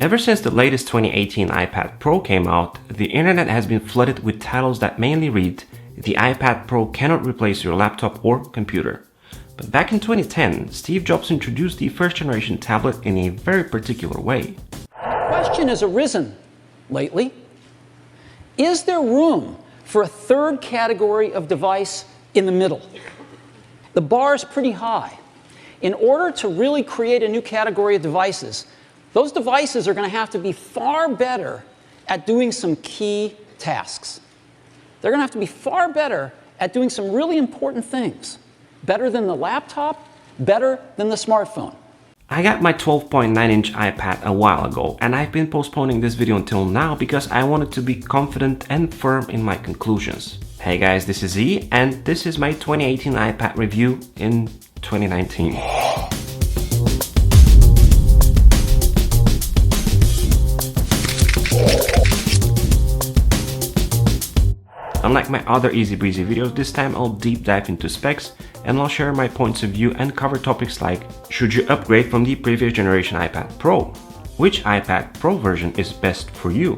Ever since the latest 2018 iPad Pro came out, the internet has been flooded with titles that mainly read, "The iPad Pro cannot replace your laptop or computer." But back in 2010, Steve Jobs introduced the first generation tablet in a very particular way. The question has arisen lately, is there room for a third category of device in the middle? The bar is pretty high. In order to really create a new category of devices, those devices are going to have to be far better at doing some key tasks. They're going to have to be far better at doing some really important things. Better than the laptop, better than the smartphone. I got my 12.9-inch iPad a while ago, and I've been postponing this video until now because I wanted to be confident and firm in my conclusions. Hey guys, this is E, and this is my 2018 iPad review in 2019. Unlike my other easy breezy videos, this time I'll deep dive into specs and I'll share my points of view and cover topics like: should you upgrade from the previous generation iPad Pro? Which iPad Pro version is best for you?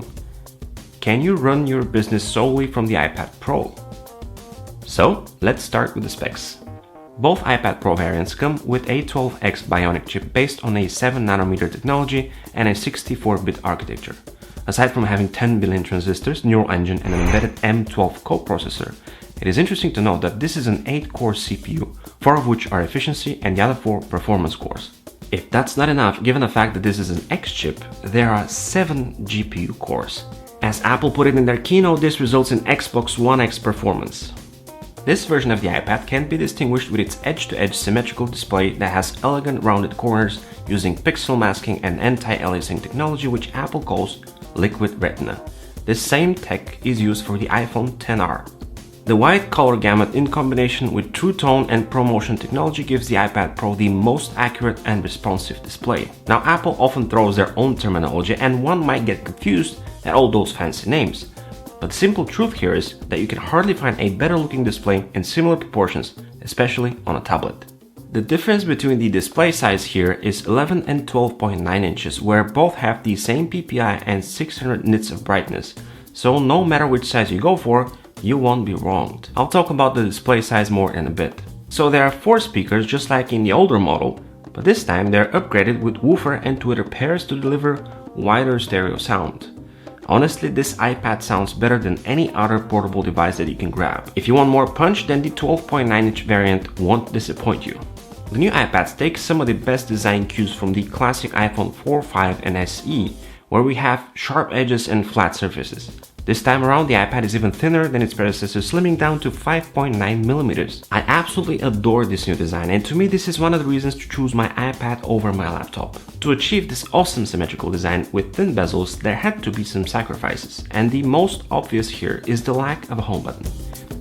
Can you run your business solely from the iPad Pro? So let's start with the specs. Both iPad Pro variants come with a 12X Bionic chip based on a 7nm technology and a 64-bit architecture. Aside from having 10 billion transistors, neural engine and an embedded M12 coprocessor, it is interesting to note that this is an 8-core CPU, 4 of which are efficiency and the other 4 performance cores. If that's not enough, given the fact that this is an X chip, there are 7 GPU cores. As Apple put it in their keynote, this results in Xbox One X performance. This version of the iPad can be distinguished with its edge-to-edge symmetrical display that has elegant rounded corners using pixel masking and anti-aliasing technology, which Apple calls Liquid Retina. This same tech is used for the iPhone XR. The wide color gamut in combination with True Tone and ProMotion technology gives the iPad Pro the most accurate and responsive display. Now, Apple often throws their own terminology and one might get confused at all those fancy names. But the simple truth here is that you can hardly find a better looking display in similar proportions, especially on a tablet. The difference between the display size here is 11 and 12.9 inches, where both have the same PPI and 600 nits of brightness. So no matter which size you go for, you won't be wronged. I'll talk about the display size more in a bit. So there are 4 speakers just like in the older model, but this time they're upgraded with woofer and tweeter pairs to deliver wider stereo sound. Honestly, this iPad sounds better than any other portable device that you can grab. If you want more punch, then the 12.9-inch variant won't disappoint you. The new iPads take some of the best design cues from the classic iPhone 4, 5 and SE, where we have sharp edges and flat surfaces. This time around, the iPad is even thinner than its predecessor, slimming down to 5.9mm. I absolutely adore this new design, and to me this is one of the reasons to choose my iPad over my laptop. To achieve this awesome symmetrical design with thin bezels, there had to be some sacrifices, and the most obvious here is the lack of a home button.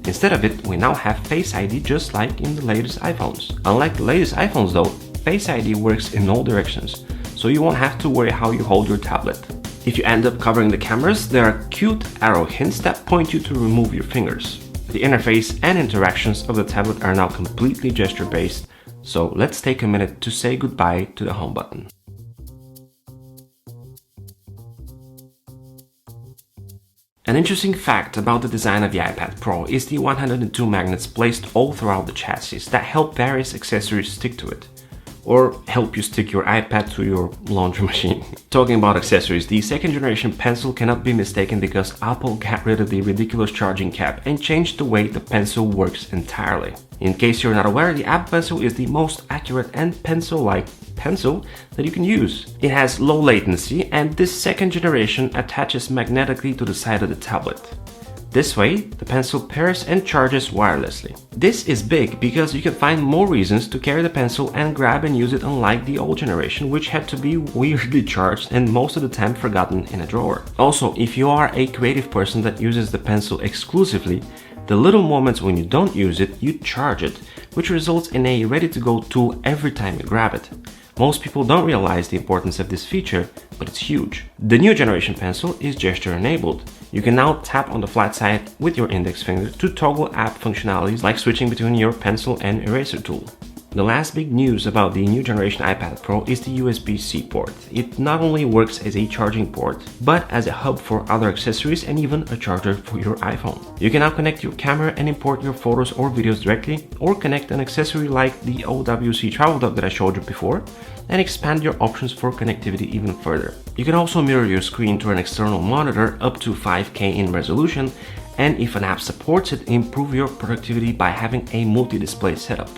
Instead of it, we now have Face ID just like in the latest iPhones. Unlike the latest iPhones though, Face ID works in all directions, so you won't have to worry how you hold your tablet. If you end up covering the cameras, there are cute arrow hints that point you to remove your fingers. The interface and interactions of the tablet are now completely gesture-based, so let's take a minute to say goodbye to the home button. An interesting fact about the design of the iPad Pro is the 102 magnets placed all throughout the chassis that help various accessories stick to it. Or help you stick your iPad to your laundry machine. Talking about accessories, the second generation pencil cannot be mistaken because Apple got rid of the ridiculous charging cap and changed the way the pencil works entirely. In case you're not aware, the Apple Pencil is the most accurate and pencil-like pencil that you can use. It has low latency, and this second generation attaches magnetically to the side of the tablet. This way, the pencil pairs and charges wirelessly. This is big because you can find more reasons to carry the pencil and grab and use it, unlike the old generation, which had to be weirdly charged and most of the time forgotten in a drawer. Also, if you are a creative person that uses the pencil exclusively, the little moments when you don't use it, you charge it, which results in a ready-to-go tool every time you grab it. Most people don't realize the importance of this feature, but it's huge. The new generation pencil is gesture enabled. You can now tap on the flat side with your index finger to toggle app functionalities like switching between your pencil and eraser tool. The last big news about the new generation iPad Pro is the USB-C port. It not only works as a charging port, but as a hub for other accessories and even a charger for your iPhone. You can now connect your camera and import your photos or videos directly, or connect an accessory like the OWC travel dock that I showed you before, and expand your options for connectivity even further. You can also mirror your screen to an external monitor up to 5K in resolution, and if an app supports it, improve your productivity by having a multi-display setup.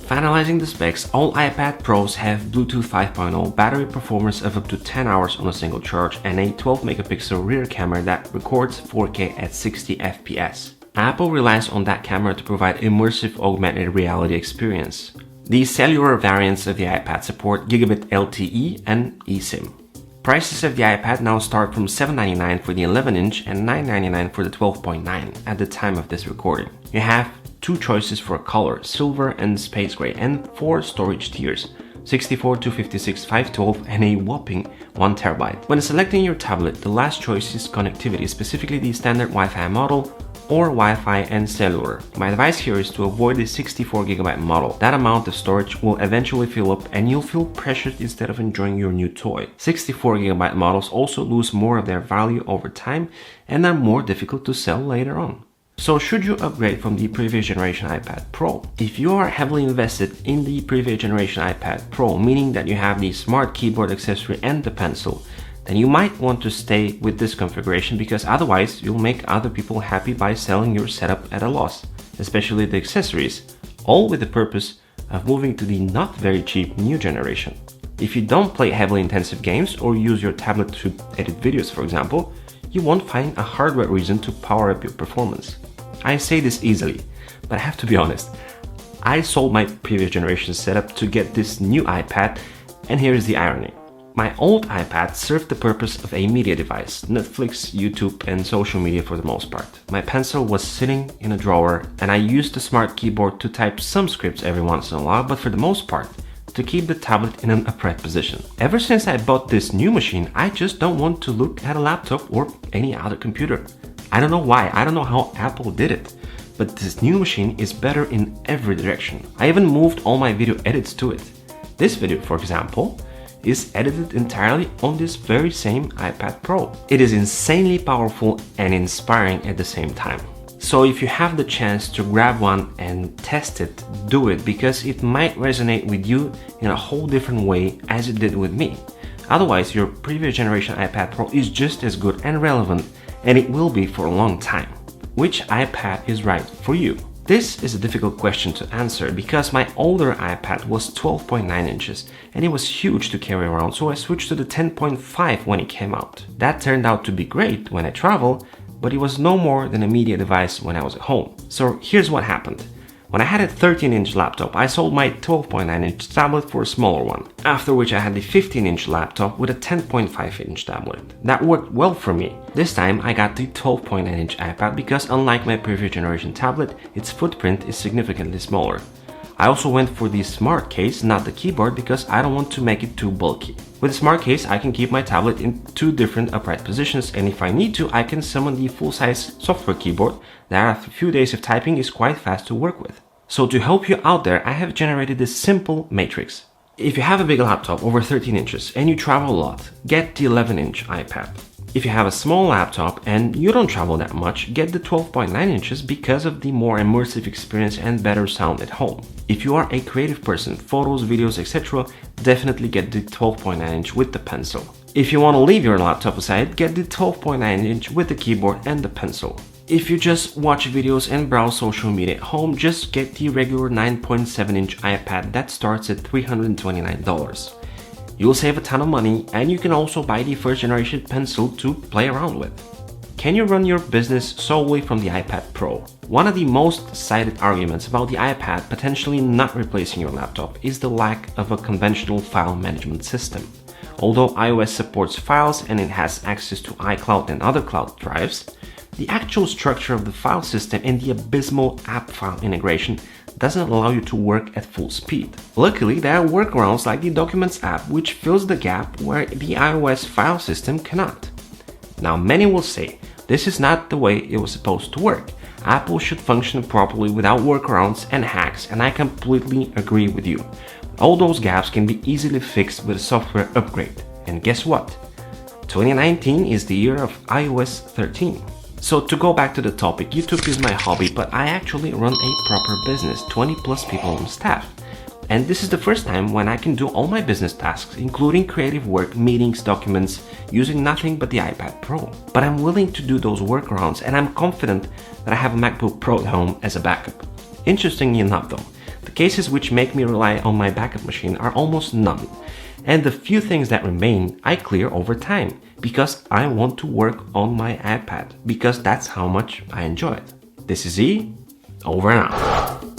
Finalizing the specs, all iPad Pros have Bluetooth 5.0 battery performance of up to 10 hours on a single charge and a 12 megapixel rear camera that records 4K at 60 FPS. Apple relies on that camera to provide immersive augmented reality experience. The cellular variants of the iPad support Gigabit LTE and eSIM. Prices of the iPad now start from $799 for the 11-inch and $999 for the 12.9 at the time of this recording. You have two choices for color, silver and space gray, and 4 storage tiers, 64, 256, 512, and a whopping 1 terabyte. When selecting your tablet, the last choice is connectivity, specifically the standard Wi-Fi model or Wi-Fi and cellular. My advice here is to avoid the 64GB model. That amount of storage will eventually fill up and you'll feel pressured instead of enjoying your new toy. 64GB models also lose more of their value over time and are more difficult to sell later on. So should you upgrade from the previous generation iPad Pro? If you are heavily invested in the previous generation iPad Pro, meaning that you have the smart keyboard accessory and the pencil, then you might want to stay with this configuration, because otherwise you'll make other people happy by selling your setup at a loss, especially the accessories, all with the purpose of moving to the not very cheap new generation. If you don't play heavily intensive games or use your tablet to edit videos, for example, you won't find a hardware reason to power up your performance. I say this easily, but I have to be honest. I sold my previous generation setup to get this new iPad, and here is the irony. My old iPad served the purpose of a media device, Netflix, YouTube, and social media for the most part. My pencil was sitting in a drawer, and I used the smart keyboard to type some scripts every once in a while, but for the most part, to keep the tablet in an upright position. Ever since I bought this new machine, I just don't want to look at a laptop or any other computer. I don't know why, I don't know how Apple did it, but this new machine is better in every direction. I even moved all my video edits to it. This video, for example, is edited entirely on this very same iPad Pro. It is insanely powerful and inspiring at the same time. So if you have the chance to grab one and test it, do it, because it might resonate with you in a whole different way as it did with me. Otherwise, your previous generation iPad Pro is just as good and relevant, and it will be for a long time. Which iPad is right for you? This is a difficult question to answer because my older iPad was 12.9 inches and it was huge to carry around, so I switched to the 10.5 when it came out. That turned out to be great when I travel, but it was no more than a media device when I was at home. So here's what happened. When I had a 13-inch laptop, I sold my 12.9-inch tablet for a smaller one, after which I had the 15-inch laptop with a 10.5-inch tablet. That worked well for me. This time I got the 12.9-inch iPad because unlike my previous generation tablet, its footprint is significantly smaller. I also went for the smart case, not the keyboard, because I don't want to make it too bulky. With the smart case, I can keep my tablet in 2 different upright positions, and if I need to, I can summon the full-size software keyboard that after a few days of typing is quite fast to work with. So to help you out there, I have generated this simple matrix. If you have a big laptop over 13 inches and you travel a lot, get the 11-inch iPad. If you have a small laptop and you don't travel that much, get the 12.9 inches because of the more immersive experience and better sound at home. If you are a creative person, photos, videos, etc., definitely get the 12.9 inch with the pencil. If you want to leave your laptop aside, get the 12.9 inch with the keyboard and the pencil. If you just watch videos and browse social media at home, just get the regular 9.7 inch iPad that starts at $329. You'll save a ton of money, and you can also buy the first generation pencil to play around with. Can you run your business solely from the iPad Pro? One of the most cited arguments about the iPad potentially not replacing your laptop is the lack of a conventional file management system. Although iOS supports files and it has access to iCloud and other cloud drives, the actual structure of the file system and the abysmal app file integration doesn't allow you to work at full speed. Luckily, there are workarounds like the Documents app, which fills the gap where the iOS file system cannot. Now, many will say this is not the way it was supposed to work. Apple should function properly without workarounds and hacks, and I completely agree with you. All those gaps can be easily fixed with a software upgrade. And guess what? 2019 is the year of iOS 13. So to go back to the topic, YouTube is my hobby, but I actually run a proper business, 20 plus people on staff. And this is the first time when I can do all my business tasks, including creative work, meetings, documents, using nothing but the iPad Pro. But I'm willing to do those workarounds, and I'm confident that I have a MacBook Pro at home as a backup. Interestingly enough though, the cases which make me rely on my backup machine are almost none. And the few things that remain, I clear over time, because I want to work on my iPad, because that's how much I enjoy it. This is E, over and out.